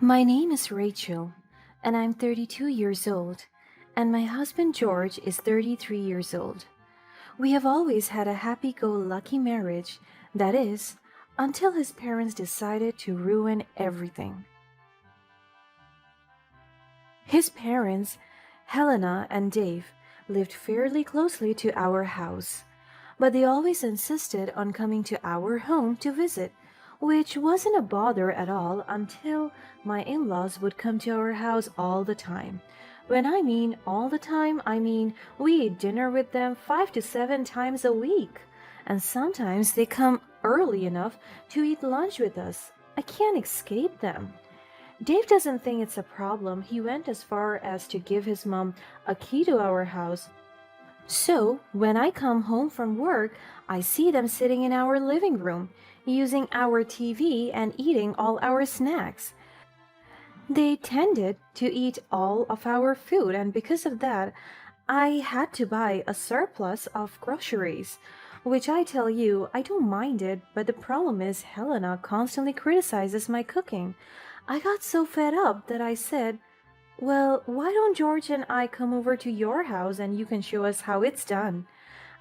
My name is Rachel, and I'm 32 years old, and my husband George is 33 years old. We have always had a happy go lucky marriage, that is, until his parents decided to ruin everything. His parents, Helena and Dave, lived fairly closely to our house, but they always insisted on coming to our home to visit, which wasn't a bother at all until my in laws would come to our house all the time. When I mean all the time, I mean we eat dinner with them 5 to 7 times a week. And sometimes they come early enough to eat lunch with us. I can't escape them. Dave doesn't think it's a problem. He went as far as to give his mom a key to our house. So, when I come home from work, I see them sitting in our living room, using our TV and eating all our snacks. They tended to eat all of our food, and because of that, I had to buy a surplus of groceries. Which I tell you, I don't mind it, but the problem is Helena constantly criticizes my cooking. I got so fed up that I said, well, why don't George and I come over to your house and you can show us how it's done?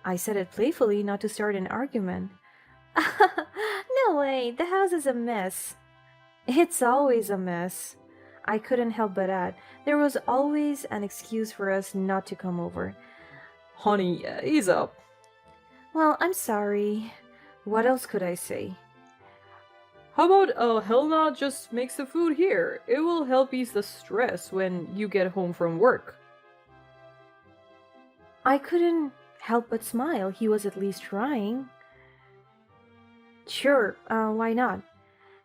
I said it playfully, not to start an argument. No way, the house is a mess. It's always a mess. I couldn't help but add, there was always an excuse for us not to come over. Honey, ease up. Well, I'm sorry. What else could I say? How about Helena just makes the food here? It will help ease the stress when you get home from work. I couldn't help but smile. He was at least trying. Sure, why not?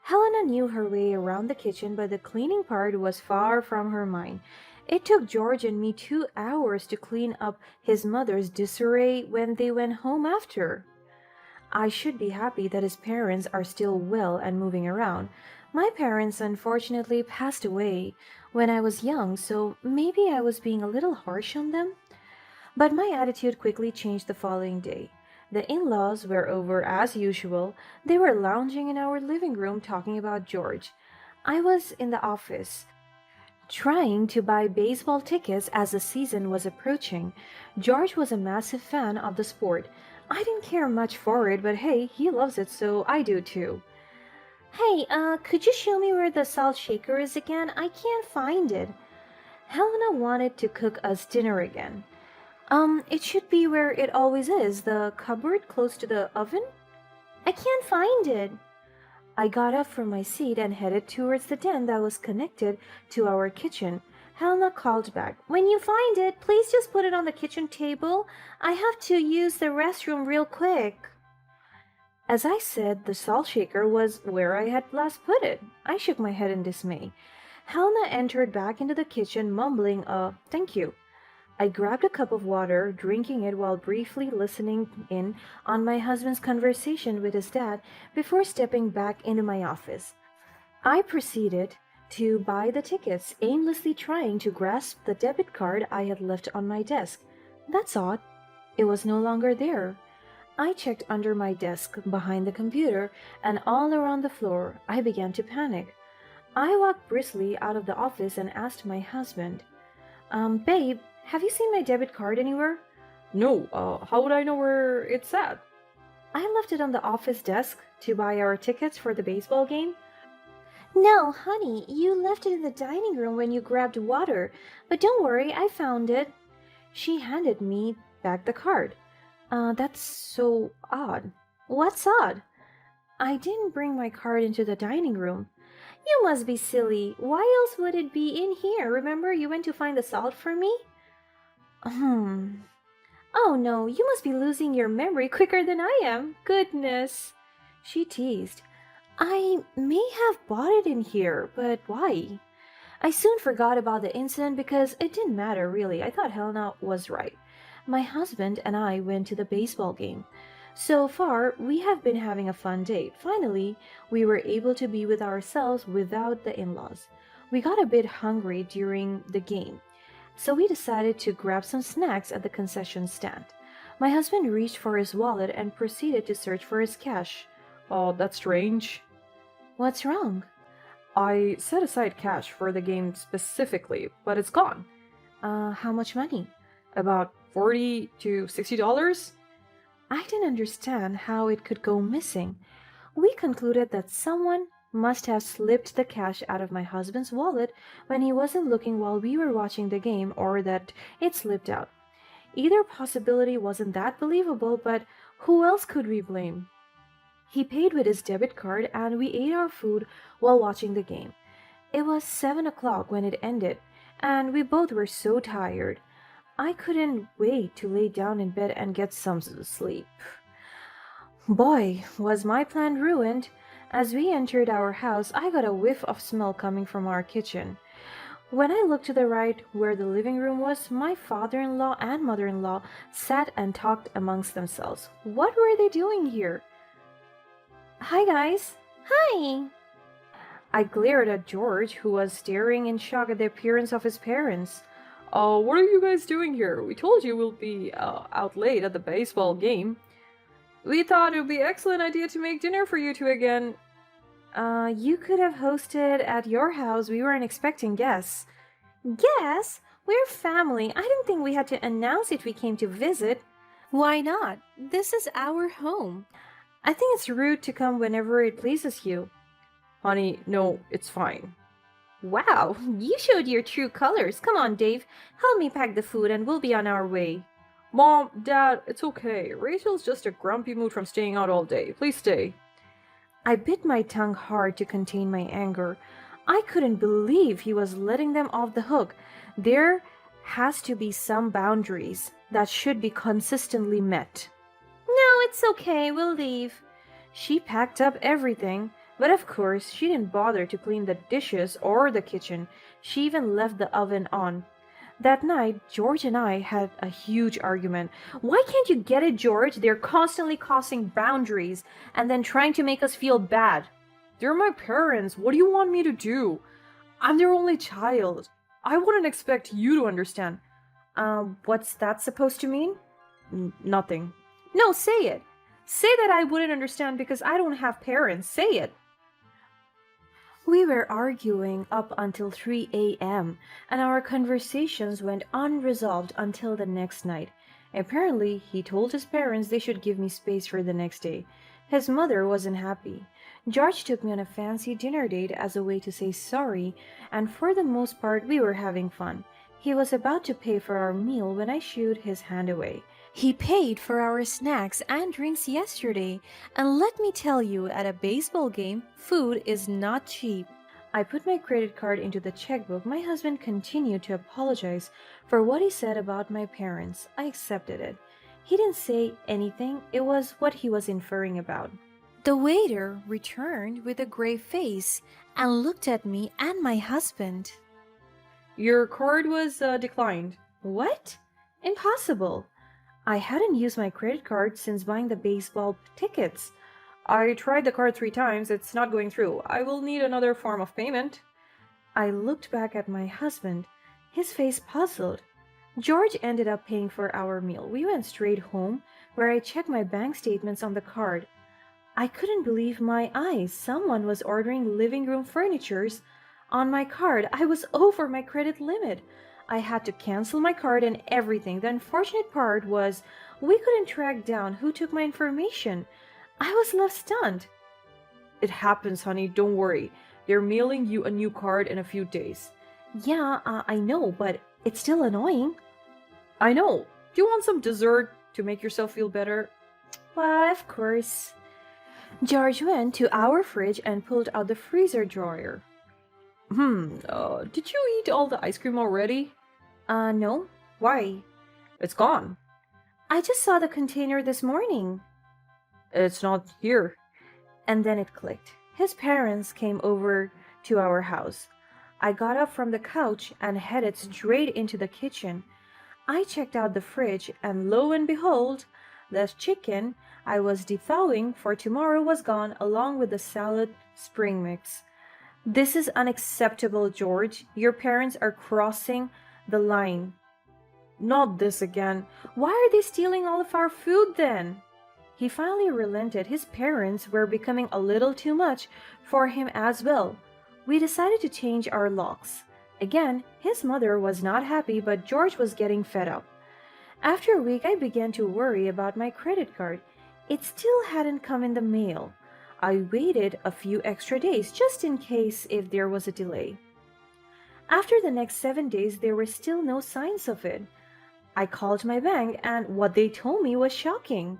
Helena knew her way around the kitchen, but the cleaning part was far from her mind. It took George and me 2 hours to clean up his mother's disarray when they went home after. I should be happy that his parents are still well and moving around. My parents unfortunately passed away when I was young, so maybe I was being a little harsh on them. But my attitude quickly changed the following day. The in laws were over as usual. They were lounging in our living room talking about George. I was in the office, trying to buy baseball tickets as the season was approaching. George was a massive fan of the sport. I didn't care much for it, but hey, he loves it, so I do too. Hey, could you show me where the salt shaker is again? I can't find it. Helena wanted to cook us dinner again. It should be where it always is, the cupboard close to the oven? I can't find it. I got up from my seat and headed towards the den that was connected to our kitchen. Helena called back, when you find it, please just put it on the kitchen table. I have to use the restroom real quick. As I said, the salt shaker was where I had last put it. I shook my head in dismay. Helena entered back into the kitchen, mumbling thank you. I grabbed a cup of water, drinking it while briefly listening in on my husband's conversation with his dad before stepping back into my office. I proceeded to buy the tickets, aimlessly trying to grasp the debit card I had left on my desk. That's odd. It was no longer there. I checked under my desk, behind the computer, and all around the floor. I began to panic. I walked briskly out of the office and asked my husband, babe, have you seen my debit card anywhere? No, how would I know where it's at? I left it on the office desk to buy our tickets for the baseball game. No, honey, you left it in the dining room when you grabbed water. But don't worry, I found it. She handed me back the card. That's so odd. What's odd? I didn't bring my card into the dining room. You must be silly. Why else would it be in here? Remember, you went to find the salt for me? Oh no, you must be losing your memory quicker than I am. Goodness. She teased. I may have bought it in here, but why? I soon forgot about the incident because it didn't matter really. I thought Helena was right. My husband and I went to the baseball game. So far, we have been having a fun date. Finally, we were able to be with ourselves without the in-laws. We got a bit hungry during the game, so we decided to grab some snacks at the concession stand. My husband reached for his wallet and proceeded to search for his cash. Oh, that's strange. What's wrong? I set aside cash for the game specifically, but it's gone. How much money? About $40 to $60? I didn't understand how it could go missing. We concluded that someone must have slipped the cash out of my husband's wallet when he wasn't looking while we were watching the game, or that it slipped out. Either possibility wasn't that believable, but who else could we blame? He paid with his debit card and we ate our food while watching the game. It was 7 o'clock when it ended, and we both were so tired. I couldn't wait to lay down in bed and get some sleep. Boy, was my plan ruined. As we entered our house, I got a whiff of smell coming from our kitchen. When I looked to the right, where the living room was, my father-in-law and mother-in-law sat and talked amongst themselves. What were they doing here? Hi, guys. Hi. I glared at George, who was staring in shock at the appearance of his parents. Oh, what are you guys doing here? We told you we'll be out late at the baseball game. We thought it would be an excellent idea to make dinner for you two again. You could have hosted at your house. We weren't expecting guests. Guests? We're family. I didn't think we had to announce it we came to visit. Why not? This is our home. I think it's rude to come whenever it pleases you. Honey, no, it's fine. Wow, you showed your true colors. Come on, Dave. Help me pack the food and we'll be on our way. Mom, Dad, it's okay. Rachel's just a grumpy mood from staying out all day. Please stay. I bit my tongue hard to contain my anger. I couldn't believe he was letting them off the hook. There has to be some boundaries that should be consistently met. No, it's okay. We'll leave. She packed up everything, but of course she didn't bother to clean the dishes or the kitchen. She even left the oven on. That night, George and I had a huge argument. Why can't you get it, George? They're constantly crossing boundaries and then trying to make us feel bad. They're my parents. What do you want me to do? I'm their only child. I wouldn't expect you to understand. What's that supposed to mean? Nothing. No, say it. Say that I wouldn't understand because I don't have parents. Say it. We were arguing up until 3 a.m., and our conversations went unresolved until the next night. Apparently, he told his parents they should give me space for the next day. His mother wasn't happy. George took me on a fancy dinner date as a way to say sorry, and for the most part, we were having fun. He was about to pay for our meal when I shooed his hand away. He paid for our snacks and drinks yesterday, and let me tell you, at a baseball game, food is not cheap. I put my credit card into the checkbook. My husband continued to apologize for what he said about my parents. I accepted it. He didn't say anything, it was what he was inferring about. The waiter returned with a grave face and looked at me and my husband. Your card was declined. What? Impossible. I hadn't used my credit card since buying the baseball tickets. I tried the card 3 times. It's not going through. I will need another form of payment. I looked back at my husband, his face puzzled. George ended up paying for our meal. We went straight home, where I checked my bank statements on the card. I couldn't believe my eyes. Someone was ordering living room furnitures on my card. I was over my credit limit. I had to cancel my card and everything. The unfortunate part was we couldn't track down who took my information. I was left stunned. It happens, honey. Don't worry. They're mailing you a new card in a few days. Yeah, I know, but it's still annoying. I know. Do you want some dessert to make yourself feel better? Well, of course. George went to our fridge and pulled out the freezer drawer. Did you eat all the ice cream already? No. Why? It's gone. I just saw the container this morning. It's not here. And then it clicked. His parents came over to our house. I got up from the couch and headed straight into the kitchen. I checked out the fridge, and lo and behold, the chicken I was thawing for tomorrow was gone, along with the salad spring mix. This is unacceptable, George. Your parents are crossing the line. Not this again. Why are they stealing all of our food then? He finally relented. His parents were becoming a little too much for him as well. We decided to change our locks. Again, his mother was not happy, but George was getting fed up. After a week, I began to worry about my credit card. It still hadn't come in the mail. I waited a few extra days just in case if there was a delay. After the next 7 days, there were still no signs of it. I called my bank, and what they told me was shocking.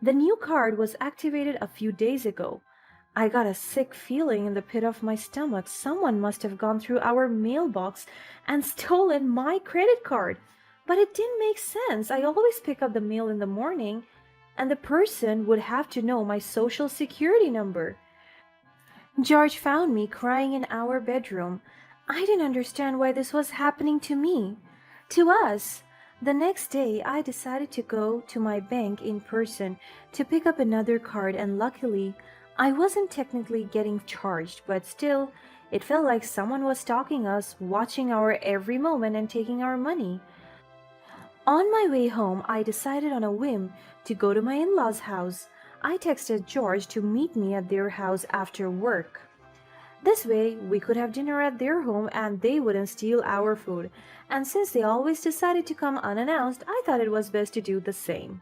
The new card was activated a few days ago. I got a sick feeling in the pit of my stomach. Someone must have gone through our mailbox and stolen my credit card. But it didn't make sense. I always pick up the mail in the morning, and the person would have to know my social security number. George found me crying in our bedroom. I didn't understand why this was happening to me. To us. The next day, I decided to go to my bank in person to pick up another card, and luckily, I wasn't technically getting charged, but still, it felt like someone was stalking us, watching our every moment, and taking our money. On my way home, I decided on a whim to go to my in law's house. I texted George to meet me at their house after work. This way, we could have dinner at their home and they wouldn't steal our food. And since they always decided to come unannounced, I thought it was best to do the same.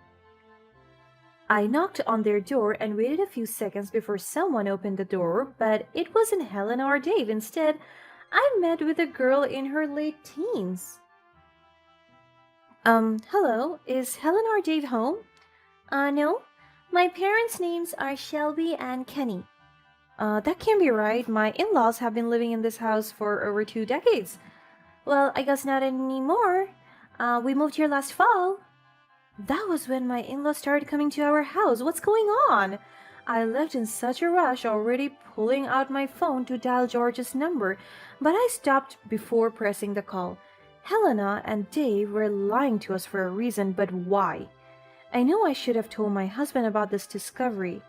I knocked on their door and waited a few seconds before someone opened the door, but it wasn't Helen or Dave. Instead, I met with a girl in her late teens. Hello, is Helen or Dave home? No. My parents' names are Shelby and Kenny. That can't be right. My in laws have been living in this house for over 2 decades. Well, I guess not anymore. We moved here last fall. That was when my in laws started coming to our house. What's going on? I left in such a rush, already pulling out my phone to dial George's number, but I stopped before pressing the call. Helena and Dave were lying to us for a reason, but why? I know I should have told my husband about this discovery.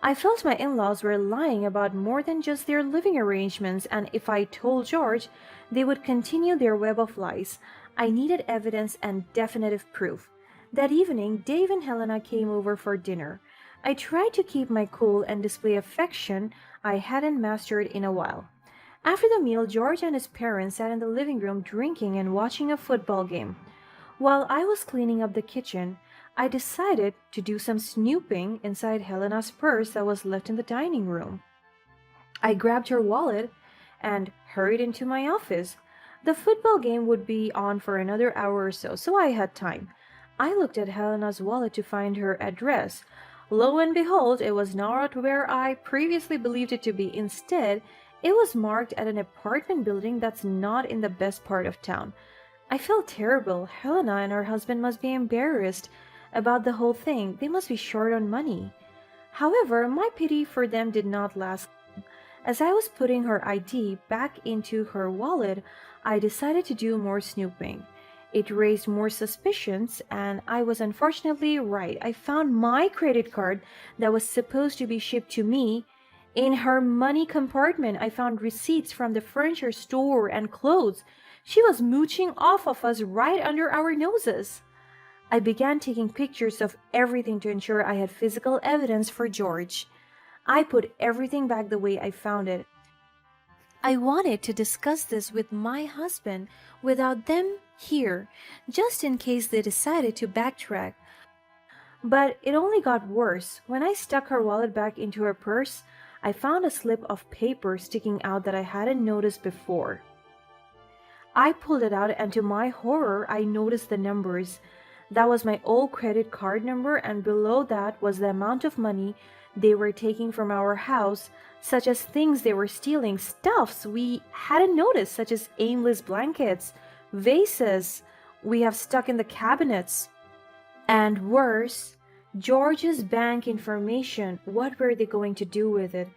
I felt my in laws were lying about more than just their living arrangements, and if I told George, they would continue their web of lies. I needed evidence and definitive proof. That evening, Dave and Helena came over for dinner. I tried to keep my cool and display affection I hadn't mastered in a while. After the meal, George and his parents sat in the living room drinking and watching a football game. While I was cleaning up the kitchen, I decided to do some snooping inside Helena's purse that was left in the dining room. I grabbed her wallet and hurried into my office. The football game would be on for another hour or so, so I had time. I looked at Helena's wallet to find her address. Lo and behold, it was not where I previously believed it to be. Instead, it was marked at an apartment building that's not in the best part of town. I felt terrible. Helena and her husband must be embarrassed about the whole thing. They must be short on money. However, my pity for them did not last. As I was putting her ID back into her wallet, I decided to do more snooping. It raised more suspicions, and I was unfortunately right. I found my credit card that was supposed to be shipped to me in her money compartment. I found receipts from the furniture store and clothes. She was mooching off of us right under our noses. I began taking pictures of everything to ensure I had physical evidence for George. I put everything back the way I found it. I wanted to discuss this with my husband without them here, just in case they decided to backtrack. But it only got worse. When I stuck her wallet back into her purse, I found a slip of paper sticking out that I hadn't noticed before. I pulled it out, and to my horror, I noticed the numbers. That was my old credit card number, and below that was the amount of money they were taking from our house, such as things they were stealing, stuffs we hadn't noticed, such as aimless blankets, vases we have stuck in the cabinets. And worse, George's bank information. What were they going to do with it?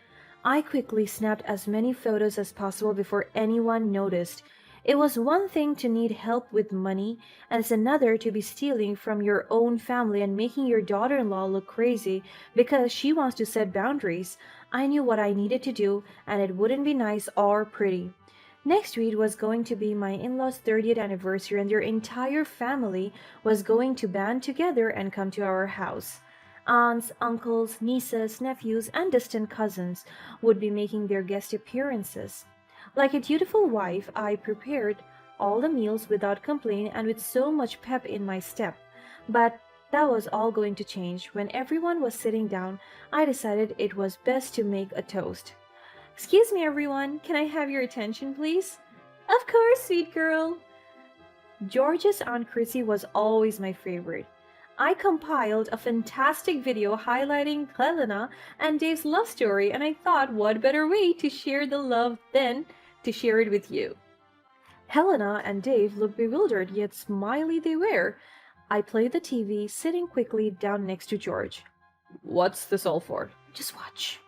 I quickly snapped as many photos as possible before anyone noticed. It was one thing to need help with money, and it's another to be stealing from your own family and making your daughter-in-law look crazy because she wants to set boundaries. I knew what I needed to do, and it wouldn't be nice or pretty. Next week was going to be my in-laws' 30th anniversary, and their entire family was going to band together and come to our house. Aunts, uncles, nieces, nephews, and distant cousins would be making their guest appearances. Like a dutiful wife, I prepared all the meals without complaint and with so much pep in my step. But that was all going to change. When everyone was sitting down, I decided it was best to make a toast. Excuse me, everyone, can I have your attention, please? Of course, sweet girl. George's Aunt Chrissy was always my favorite. I compiled a fantastic video highlighting Helena and Dave's love story, and I thought, what better way to share the love than to share it with you? Helena and Dave looked bewildered, yet smiley they were. I played the TV, sitting quickly down next to George. What's this all for? Just watch.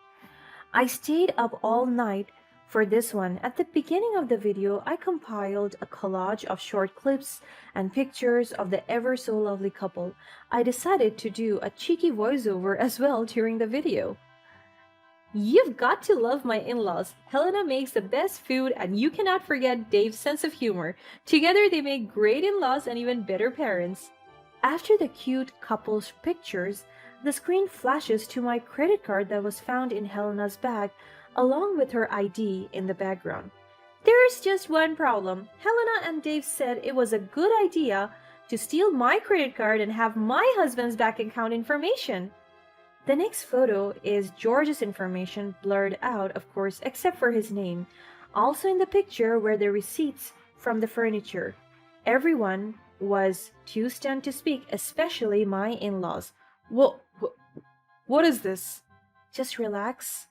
I stayed up all night for this one. At the beginning of the video, I compiled a collage of short clips and pictures of the ever so lovely couple. I decided to do a cheeky voiceover as well during the video. You've got to love my in-laws. Helena makes the best food and you cannot forget Dave's sense of humor. Together they make great in-laws and even better parents. After the cute couple's pictures, the screen flashes to my credit card that was found in Helena's bag, along with her ID in the background. There's just one problem. Helena and Dave said it was a good idea to steal my credit card and have my husband's bank account information. The next photo is George's information blurred out, of course, except for his name. Also in the picture were the receipts from the furniture. Everyone was too stunned to speak, especially my in-laws. What is this? Just relax.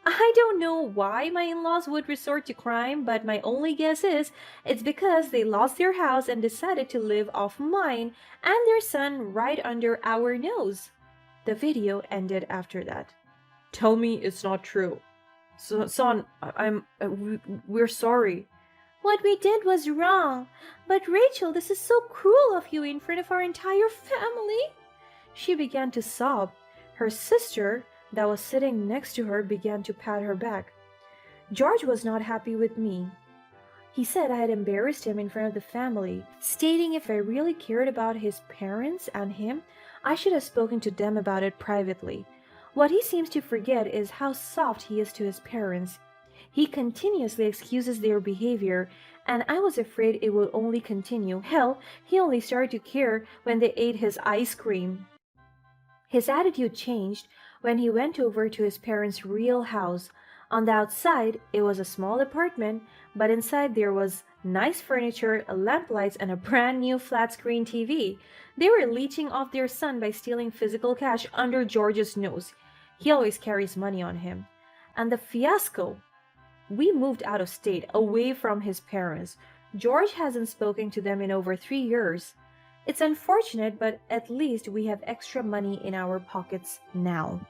I don't know why my in-laws would resort to crime, but my only guess is it's because they lost their house and decided to live off mine and their son right under our nose. The video ended after that. Tell me it's not true. Son, we're sorry. What we did was wrong. But Rachel, this is so cruel of you in front of our entire family. She began to sob. Her sister, that was sitting next to her, began to pat her back. George was not happy with me. He said I had embarrassed him in front of the family, stating if I really cared about his parents and him, I should have spoken to them about it privately. What he seems to forget is how soft he is to his parents. He continuously excuses their behavior, and I was afraid it would only continue. Hell, he only started to care when they ate his ice cream. His attitude changed when he went over to his parents' real house. On the outside, it was a small apartment, but inside there was nice furniture, lamplights, and a brand new flat-screen TV. They were leeching off their son by stealing physical cash under George's nose. He always carries money on him. And the fiasco. We moved out of state, away from his parents. George hasn't spoken to them in over 3 years. It's unfortunate, but at least we have extra money in our pockets now.